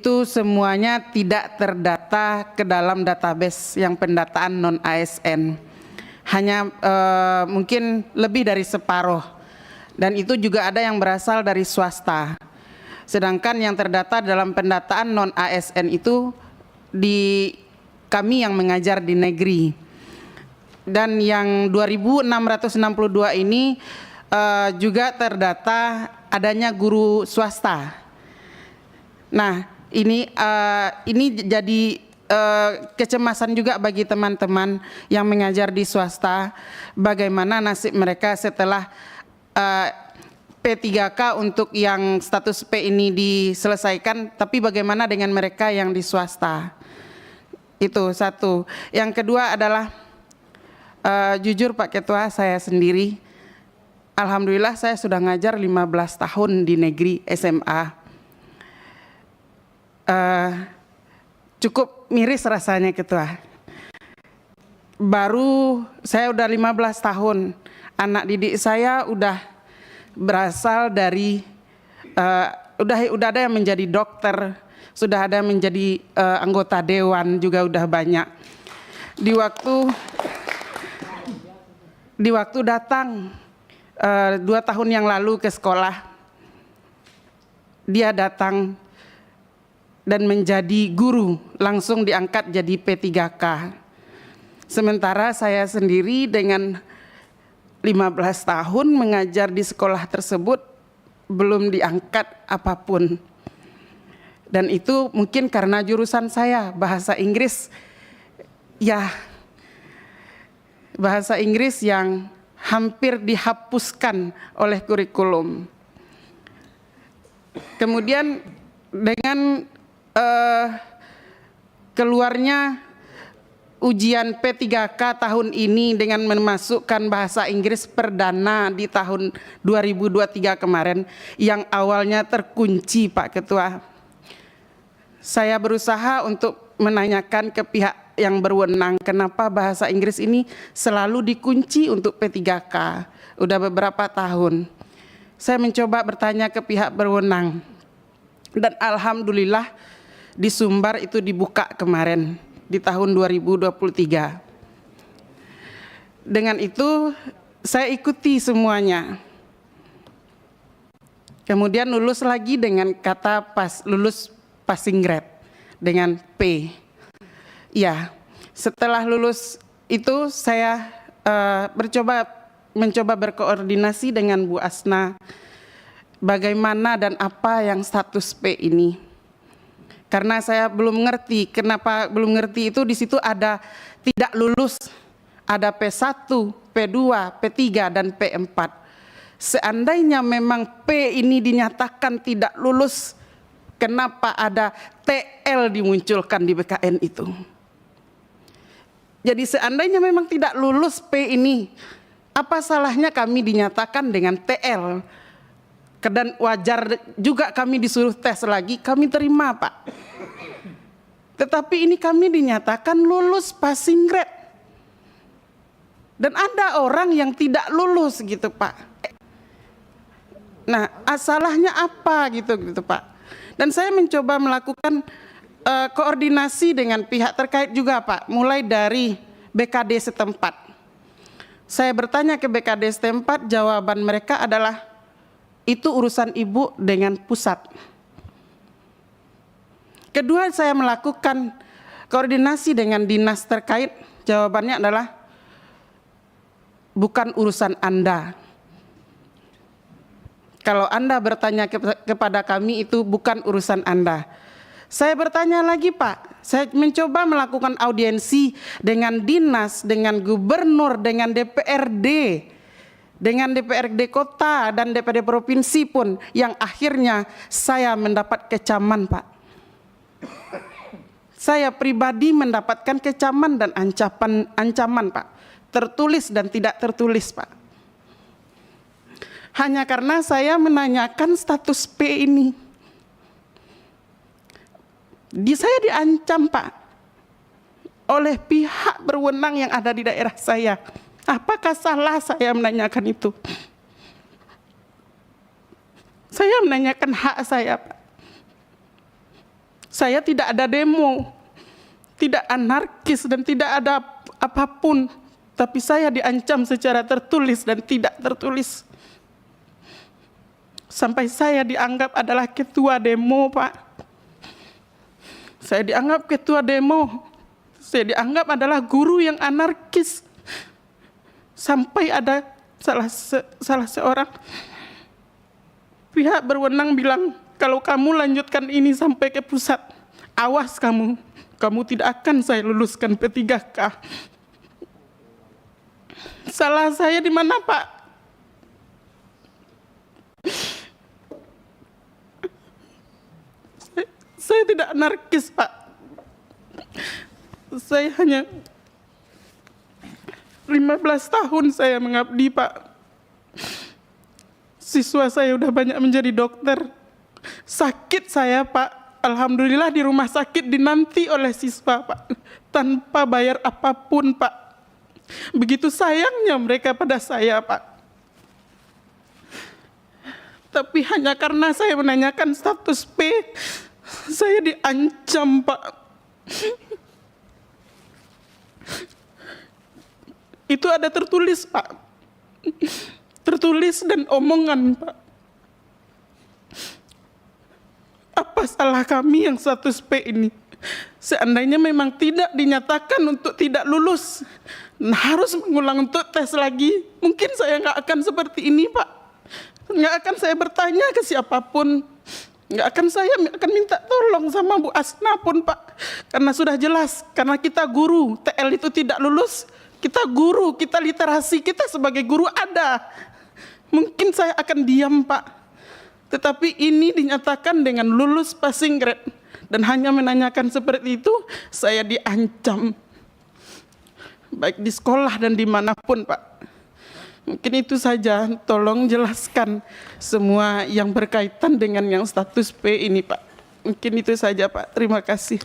itu semuanya tidak terdata ke dalam database yang pendataan non-ASN. Hanya mungkin lebih dari separuh. Dan itu juga ada yang berasal dari swasta. Sedangkan yang terdata dalam pendataan non-ASN itu di kami yang mengajar di negeri. Dan yang 2.662 ini juga terdata adanya guru swasta. Nah, ini jadi kecemasan juga bagi teman-teman yang mengajar di swasta, bagaimana nasib mereka setelah P3K untuk yang status P ini diselesaikan, tapi bagaimana dengan mereka yang di swasta. Itu satu. Yang kedua adalah jujur Pak Ketua, saya sendiri alhamdulillah saya sudah ngajar 15 tahun di negeri SMA. Cukup miris rasanya Ketua. Baru saya udah 15 tahun, anak didik saya udah berasal dari udah ada yang menjadi dokter, sudah ada yang menjadi anggota dewan juga udah banyak. Di waktu datang 2 tahun yang lalu ke sekolah, dia datang dan menjadi guru, langsung diangkat jadi P3K. Sementara saya sendiri dengan 15 tahun mengajar di sekolah tersebut belum diangkat apapun. Dan itu mungkin karena jurusan saya bahasa Inggris, ya bahasa Inggris yang hampir dihapuskan oleh kurikulum. Kemudian dengan keluarnya ujian P3K tahun ini dengan memasukkan bahasa Inggris perdana di tahun 2023 kemarin yang awalnya terkunci Pak Ketua. Saya berusaha untuk menanyakan ke pihak yang berwenang kenapa bahasa Inggris ini selalu dikunci untuk P3K. Udah beberapa tahun. Saya mencoba bertanya ke pihak berwenang. Dan alhamdulillah di Sumbar itu dibuka kemarin di tahun 2023. Dengan itu saya ikuti semuanya. Kemudian lulus lagi dengan kata lulus passing grade dengan P. Ya, setelah lulus itu saya mencoba berkoordinasi dengan Bu Asna bagaimana dan apa yang status P ini. Karena saya belum ngerti, kenapa belum ngerti itu di situ ada tidak lulus, ada P1, P2, P3 dan P4. Seandainya memang P ini dinyatakan tidak lulus, kenapa ada TL dimunculkan di BKN itu? Jadi seandainya memang tidak lulus P ini, apa salahnya kami dinyatakan dengan TL? Dan wajar juga kami disuruh tes lagi, kami terima Pak. Tetapi ini kami dinyatakan lulus passing grade. Dan ada orang yang tidak lulus gitu Pak. Nah, salahnya apa gitu Pak. Dan saya mencoba melakukan koordinasi dengan pihak terkait juga Pak, mulai dari BKD setempat. Saya bertanya ke BKD setempat, jawaban mereka adalah itu urusan ibu dengan pusat. Kedua, saya melakukan koordinasi dengan dinas terkait, jawabannya adalah bukan urusan Anda. Kalau Anda bertanya kepada kami itu bukan urusan Anda. Saya bertanya lagi Pak, saya mencoba melakukan audiensi dengan dinas, dengan gubernur, dengan DPRD, dengan DPRD kota dan DPRD provinsi pun yang akhirnya saya mendapat kecaman Pak. Saya pribadi mendapatkan kecaman dan ancaman Pak, tertulis dan tidak tertulis Pak. Hanya karena saya menanyakan status P ini. Saya diancam Pak oleh pihak berwenang yang ada di daerah saya. Apakah salah saya menanyakan itu? Saya menanyakan hak saya Pak. Saya tidak ada demo, tidak anarkis dan tidak ada apapun, tapi saya diancam secara tertulis dan tidak tertulis. Sampai saya dianggap adalah ketua demo, Pak. Saya dianggap ketua demo. Saya dianggap adalah guru yang anarkis. Sampai ada salah seorang pihak berwenang bilang, kalau kamu lanjutkan ini sampai ke pusat, awas kamu tidak akan saya luluskan P3K. Salah saya di mana, Pak? Saya tidak anarkis, Pak. Saya hanya 15 tahun saya mengabdi, Pak. Siswa saya udah banyak menjadi dokter. Sakit saya, Pak. Alhamdulillah di rumah sakit dinanti oleh siswa, Pak. Tanpa bayar apapun, Pak. Begitu sayangnya mereka pada saya, Pak. Tapi hanya karena saya menanyakan status P, saya diancam, Pak. Itu ada tertulis, Pak. Tertulis dan omongan, Pak. Apa salah kami yang status P ini? Seandainya memang tidak dinyatakan untuk tidak lulus, harus mengulang untuk tes lagi, mungkin saya nggak akan seperti ini, Pak. Nggak akan saya bertanya ke siapapun. Nggak akan saya akan minta tolong sama Bu Asna pun, Pak. Karena sudah jelas, karena kita guru, TL itu tidak lulus, kita guru, kita literasi, kita sebagai guru ada. Mungkin saya akan diam, Pak. Tetapi ini dinyatakan dengan lulus passing grade. Dan hanya menanyakan seperti itu, saya diancam. Baik di sekolah dan dimanapun, Pak. Mungkin itu saja, tolong jelaskan semua yang berkaitan dengan yang status P ini, Pak. Mungkin itu saja, Pak. Terima kasih.